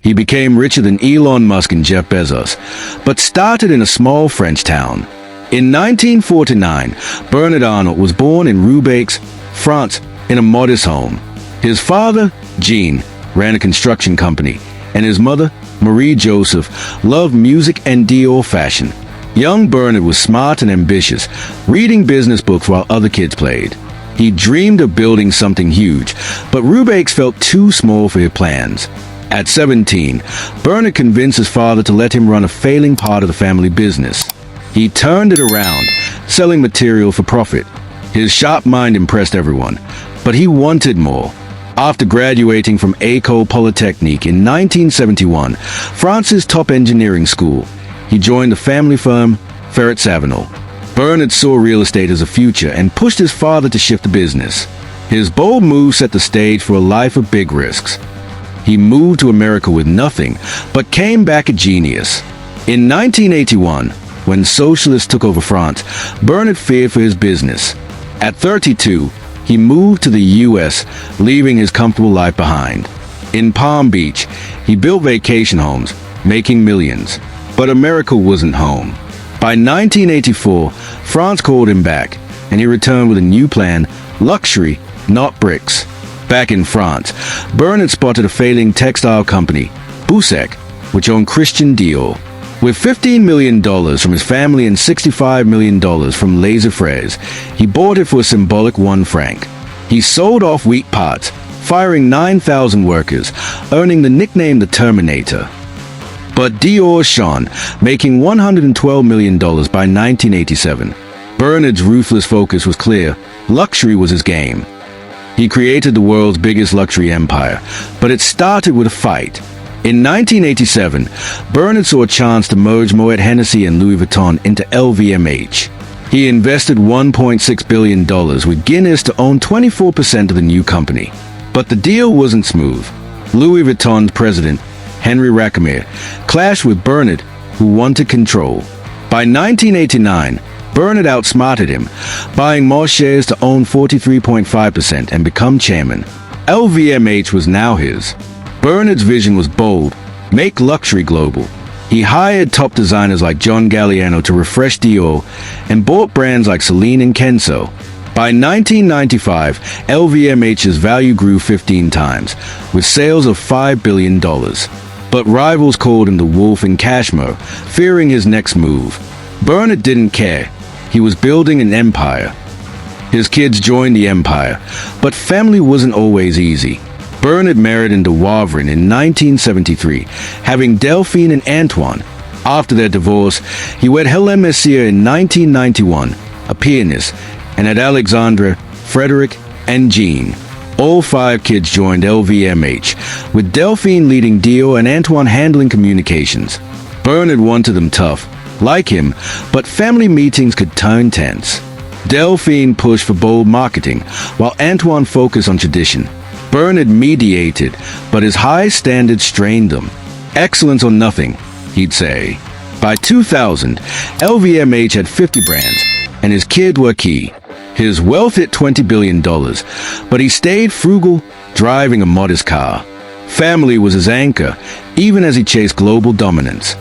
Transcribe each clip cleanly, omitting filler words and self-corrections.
He became richer than Elon Musk and Jeff Bezos, but started in a small French town. In 1949, Bernard Arnault was born in Roubaix, France, in a modest home. His father, Jean, ran a construction company, and his mother, Marie Joseph, loved music and Dior fashion. Young Bernard was smart and ambitious, reading business books while other kids played. He dreamed of building something huge, but Roubaix felt too small for his plans. At 17, Bernard convinced his father to let him run a failing part of the family business. He turned it around, selling material for profit. His sharp mind impressed everyone, but he wanted more. After graduating from École Polytechnique in 1971, France's top engineering school, he joined the family firm Ferret-Savenol. Bernard saw real estate as a future and pushed his father to shift the business. His bold move set the stage for a life of big risks. He moved to America with nothing, but came back a genius. In 1981, when socialists took over France, Bernard feared for his business. At 32, he moved to the U.S., leaving his comfortable life behind. In Palm Beach, he built vacation homes, making millions. But America wasn't home. By 1984, France called him back, and he returned with a new plan: luxury, not bricks. Back in France, Bernard spotted a failing textile company, Busek, which owned Christian Dior. With $15 million from his family and $65 million from Les Affres, he bought it for a symbolic £1. He sold off weak parts, firing 9,000 workers, earning the nickname the Terminator. But Dior shone, making $112 million by 1987. Bernard's ruthless focus was clear: luxury was his game. He created the world's biggest luxury empire, but it started with a fight. In 1987, Bernard saw a chance to merge Moët Hennessy and Louis Vuitton into LVMH. He invested $1.6 billion with Guinness to own 24% of the new company. But the deal wasn't smooth. Louis Vuitton's president, Henry Racamier, clashed with Bernard, who wanted control. By 1989, Bernard outsmarted him, buying more shares to own 43.5% and become chairman. LVMH was now his. Bernard's vision was bold: make luxury global. He hired top designers like John Galliano to refresh Dior and bought brands like Celine and Kenzo. By 1995, LVMH's value grew 15 times, with sales of $5 billion. But rivals called him the wolf in cashmere, fearing his next move. Bernard didn't care. He was building an empire. His kids joined the empire, but family wasn't always easy. Bernard married into Wavrin in 1973, having Delphine and Antoine. After their divorce, he wed Hélène Messier in 1991, a pianist, and had Alexandra, Frederick, and Jean. All 5 kids joined LVMH, with Delphine leading Dior and Antoine handling communications. Bernard wanted them tough, like him, but family meetings could turn tense. Delphine pushed for bold marketing, while Antoine focused on tradition. Bernard mediated, but his high standards strained them. Excellence or nothing, he'd say. By 2000, LVMH had 50 brands, and his kids were key. His wealth hit $20 billion, but he stayed frugal, driving a modest car. Family was his anchor, even as he chased global dominance.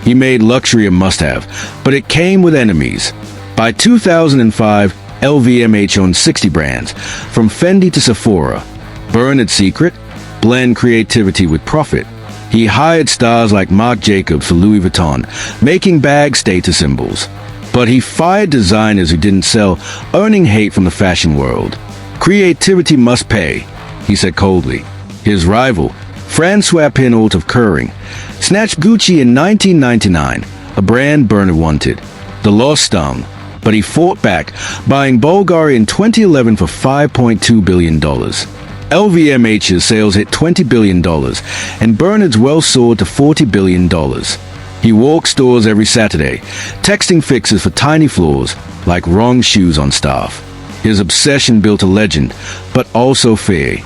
He made luxury a must-have, but it came with enemies. By 2005, LVMH owned 60 brands, from Fendi to Sephora. Bernard's secret? Blend creativity with profit. He hired stars like Marc Jacobs for Louis Vuitton, making bags status symbols. But he fired designers who didn't sell, earning hate from the fashion world. Creativity must pay, he said coldly. His rival, François Pinault of Kering, snatched Gucci in 1999, a brand Bernard wanted. The loss stung, but he fought back, buying Bulgari in 2011 for $5.2 billion. LVMH's sales hit $20 billion, and Bernard's wealth soared to $40 billion. He walked stores every Saturday, texting fixes for tiny flaws, like wrong shoes on staff. His obsession built a legend, but also fear.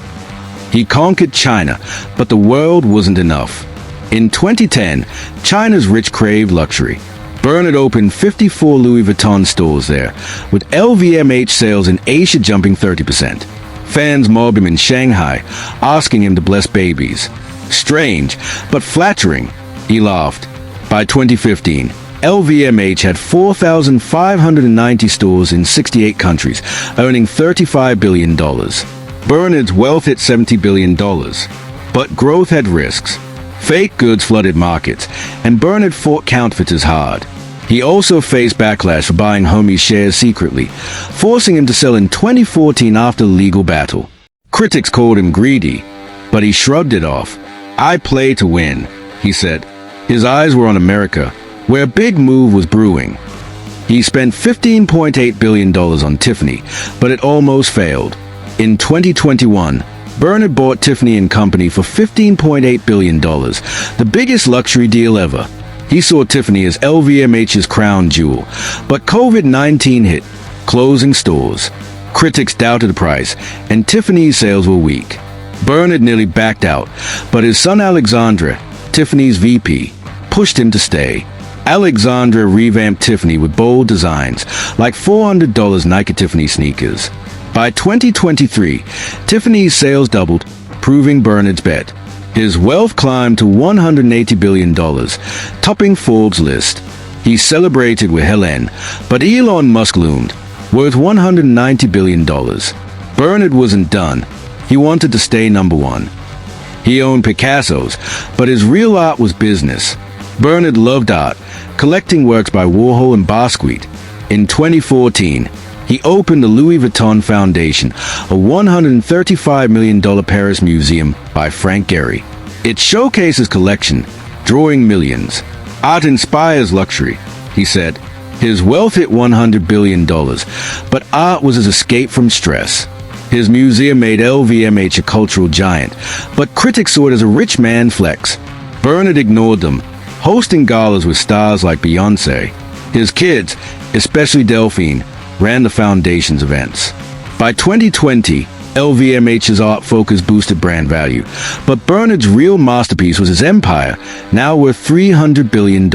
He conquered China, but the world wasn't enough. In 2010, China's rich craved luxury. Bernard opened 54 Louis Vuitton stores there, with LVMH sales in Asia jumping 30%. Fans mobbed him in Shanghai, asking him to bless babies. Strange, but flattering, he laughed. By 2015, LVMH had 4,590 stores in 68 countries, earning $35 billion. Bernard's wealth hit $70 billion. But growth had risks. Fake goods flooded markets, and Bernard fought counterfeiters hard. He also faced backlash for buying Hermès shares secretly, forcing him to sell in 2014 after a legal battle. Critics called him greedy, but he shrugged it off. "I play to win," he said. His eyes were on America, where a big move was brewing. He spent $15.8 billion on Tiffany, but it almost failed. In 2021, Bernard bought Tiffany & Company for $15.8 billion, the biggest luxury deal ever. He saw Tiffany as LVMH's crown jewel, but COVID-19 hit, closing stores. Critics doubted the price, and Tiffany's sales were weak. Bernard nearly backed out, but his son Alexandre, Tiffany's VP, pushed him to stay. Alexandre revamped Tiffany with bold designs, like $400 Nike Tiffany sneakers. By 2023, Tiffany's sales doubled, proving Bernard's bet. His wealth climbed to $180 billion, topping Forbes' list. He celebrated with Helen, but Elon Musk loomed, worth $190 billion. Bernard wasn't done. He wanted to stay number one. He owned Picasso's, but his real art was business. Bernard loved art, collecting works by Warhol and Basquiat. In 2014, he opened the Louis Vuitton Foundation, a $135 million Paris museum by Frank Gehry. It showcases collection, drawing millions. "Art inspires luxury," he said. His wealth hit $100 billion, but art was his escape from stress. His museum made LVMH a cultural giant, but critics saw it as a rich man flex. Bernard ignored them, hosting galas with stars like Beyoncé. His kids, especially Delphine, ran the foundation's events. By 2020, LVMH's art focus boosted brand value, but Bernard's real masterpiece was his empire, now worth $300 billion.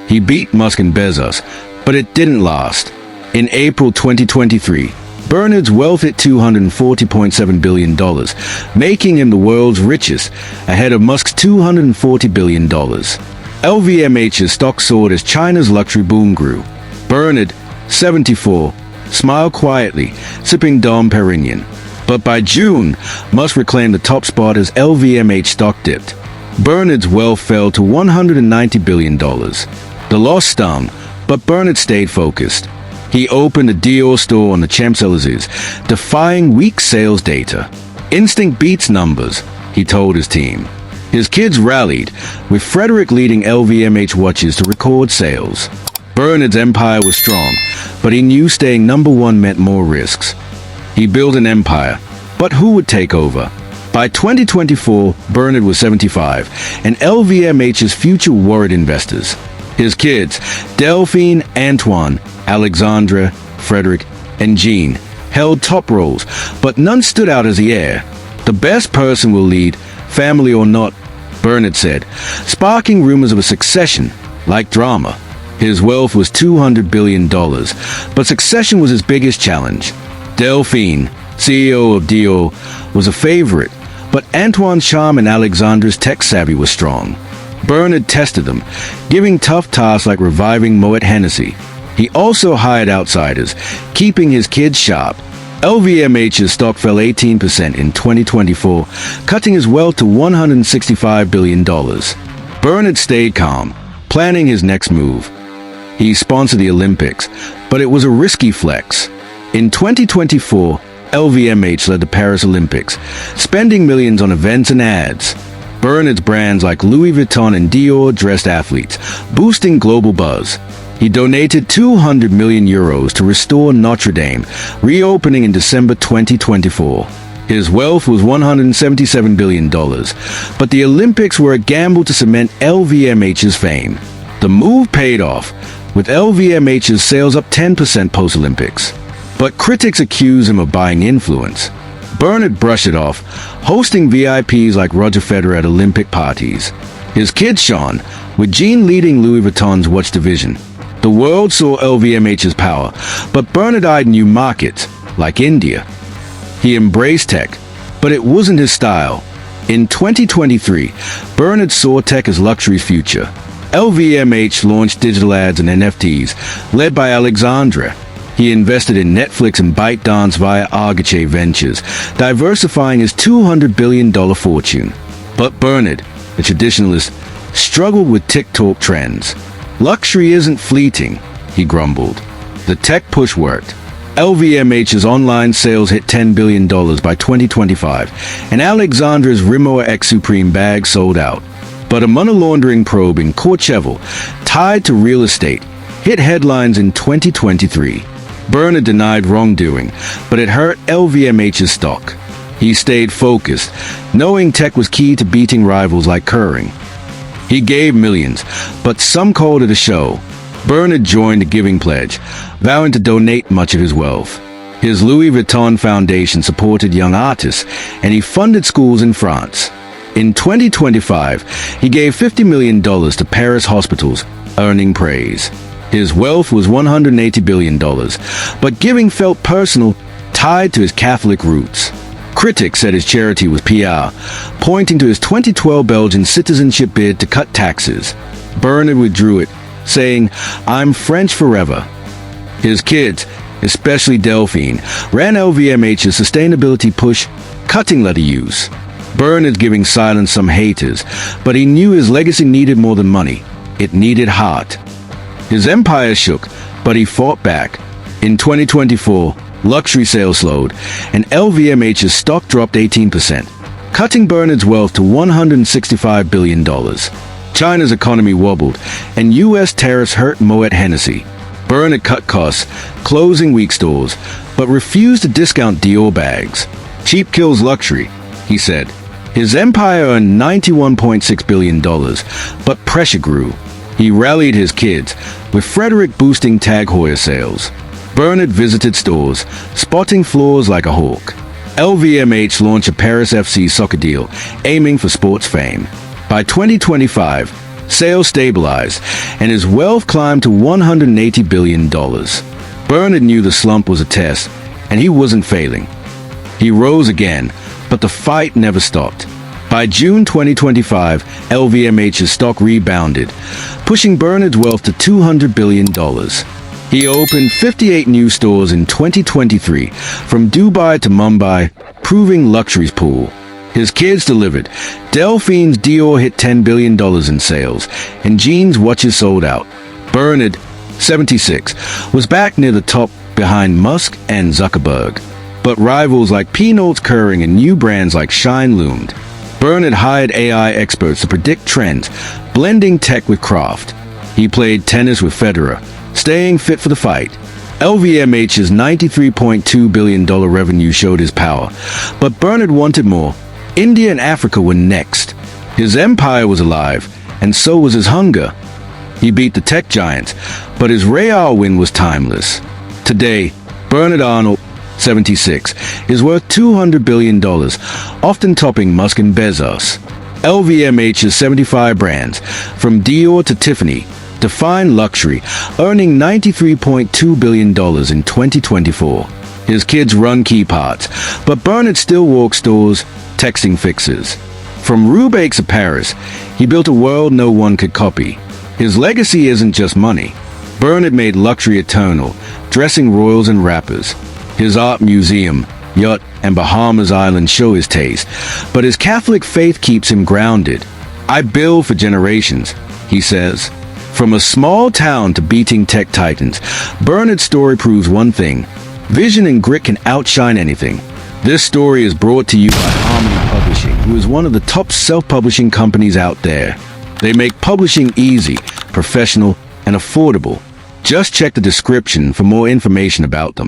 He beat Musk and Bezos, but it didn't last. In April 2023, Bernard's wealth hit $240.7 billion, making him the world's richest, ahead of Musk's $240 billion. LVMH's stock soared as China's luxury boom grew. Bernard, 74, smiled quietly, sipping Dom Perignon. But by June, Musk reclaimed the top spot as LVMH stock dipped. Bernard's wealth fell to $190 billion. The loss stung, but Bernard stayed focused. He opened a Dior store on the Champs-Élysées, defying weak sales data. "Instinct beats numbers," he told his team. His kids rallied, with Frederick leading LVMH watches to record sales. Bernard's empire was strong, but he knew staying number one meant more risks. He built an empire, but who would take over? By 2024, Bernard was 75, and LVMH's future worried investors. His kids, Delphine, Antoine, Alexandre, Frederick, and Jean, held top roles, but none stood out as the heir. "The best person will lead, family or not," Bernard said, sparking rumors of a succession, like drama. His wealth was $200 billion, but succession was his biggest challenge. Delphine, CEO of Dior, was a favorite, but Antoine's charm and Alexandre's tech savvy was strong. Bernard tested them, giving tough tasks like reviving Moët Hennessy. He also hired outsiders, keeping his kids sharp. LVMH's stock fell 18% in 2024, cutting his wealth to $165 billion. Bernard stayed calm, planning his next move. He sponsored the Olympics, but it was a risky flex. In 2024, LVMH led the Paris Olympics, spending millions on events and ads. Bernard's brands like Louis Vuitton and Dior dressed athletes, boosting global buzz. He donated 200 million euros to restore Notre Dame, reopening in December 2024. His wealth was $177 billion, but the Olympics were a gamble to cement LVMH's fame. The move paid off, with LVMH's sales up 10% post-Olympics. But critics accuse him of buying influence. Bernard brushed it off, hosting VIPs like Roger Federer at Olympic parties. His kids shone, with Jean leading Louis Vuitton's watch division. The world saw LVMH's power, but Bernard eyed new markets, like India. He embraced tech, but it wasn't his style. In 2023, Bernard saw tech as luxury's future. LVMH launched digital ads and NFTs, led by Alexandra. He invested in Netflix and ByteDance via Argache Ventures, diversifying his $200 billion fortune. But Bernard, the traditionalist, struggled with TikTok trends. Luxury isn't fleeting, he grumbled. The tech push worked. LVMH's online sales hit $10 billion by 2025, and Alexandra's Rimowa X Supreme bag sold out. But a money laundering probe in Courchevel, tied to real estate, hit headlines in 2023. Bernard denied wrongdoing, but it hurt LVMH's stock. He stayed focused, knowing tech was key to beating rivals like Kering. He gave millions, but some called it a show. Bernard joined a giving pledge, vowing to donate much of his wealth. His Louis Vuitton Foundation supported young artists, and he funded schools in France. In 2025, he gave $50 million to Paris hospitals, earning praise. His wealth was $180 billion, but giving felt personal, tied to his Catholic roots. Critics said his charity was PR, pointing to his 2012 Belgian citizenship bid to cut taxes. Bernard withdrew it, saying, "I'm French forever." His kids, especially Delphine, ran LVMH's sustainability push, cutting letter use. Bernard giving silenced some haters, but he knew his legacy needed more than money. It needed heart. His empire shook, but he fought back. In 2024, luxury sales slowed, and LVMH's stock dropped 18%, cutting Bernard's wealth to $165 billion. China's economy wobbled, and U.S. tariffs hurt Moët Hennessy. Bernard cut costs, closing weak stores, but refused to discount Dior bags. "Cheap kills luxury," he said. His empire earned $91.6 billion, but pressure grew. He rallied his kids, with Frederick boosting Tag Heuer sales. Bernard visited stores, spotting flaws like a hawk. LVMH launched a Paris FC soccer deal, aiming for sports fame. By 2025, sales stabilized, and his wealth climbed to $180 billion. Bernard knew the slump was a test, and he wasn't failing. He rose again, but the fight never stopped. By June 2025, LVMH's stock rebounded, pushing Bernard's wealth to $200 billion. He opened 58 new stores in 2023, from Dubai to Mumbai, proving luxury's pool. His kids delivered. Delphine's Dior hit $10 billion in sales, and Jean's watches sold out. Bernard, 76, was back near the top behind Musk and Zuckerberg. But rivals like Pinot's Kering and new brands like Shine loomed. Bernard hired AI experts to predict trends, blending tech with craft. He played tennis with Federer, staying fit for the fight. LVMH's $93.2 billion revenue showed his power, but Bernard wanted more. India and Africa were next. His empire was alive, and so was his hunger. He beat the tech giants, but his Real win was timeless. Today, Bernard Arnault, 76, is worth $200 billion, often topping Musk and Bezos. LVMH's 75 brands, from Dior to Tiffany, define luxury, earning $93.2 billion in 2024. His kids run key parts, but Bernard still walks stores, texting fixes. From Roubaix to Paris, he built a world no one could copy. His legacy isn't just money. Bernard made luxury eternal, dressing royals and rappers. His art museum, yacht, and Bahamas Island show his taste, but his Catholic faith keeps him grounded. "I build for generations," he says. From a small town to beating tech titans, Bernard's story proves one thing: vision and grit can outshine anything. This story is brought to you by Harmony Publishing, who is one of the top self-publishing companies out there. They make publishing easy, professional, and affordable. Just check the description for more information about them.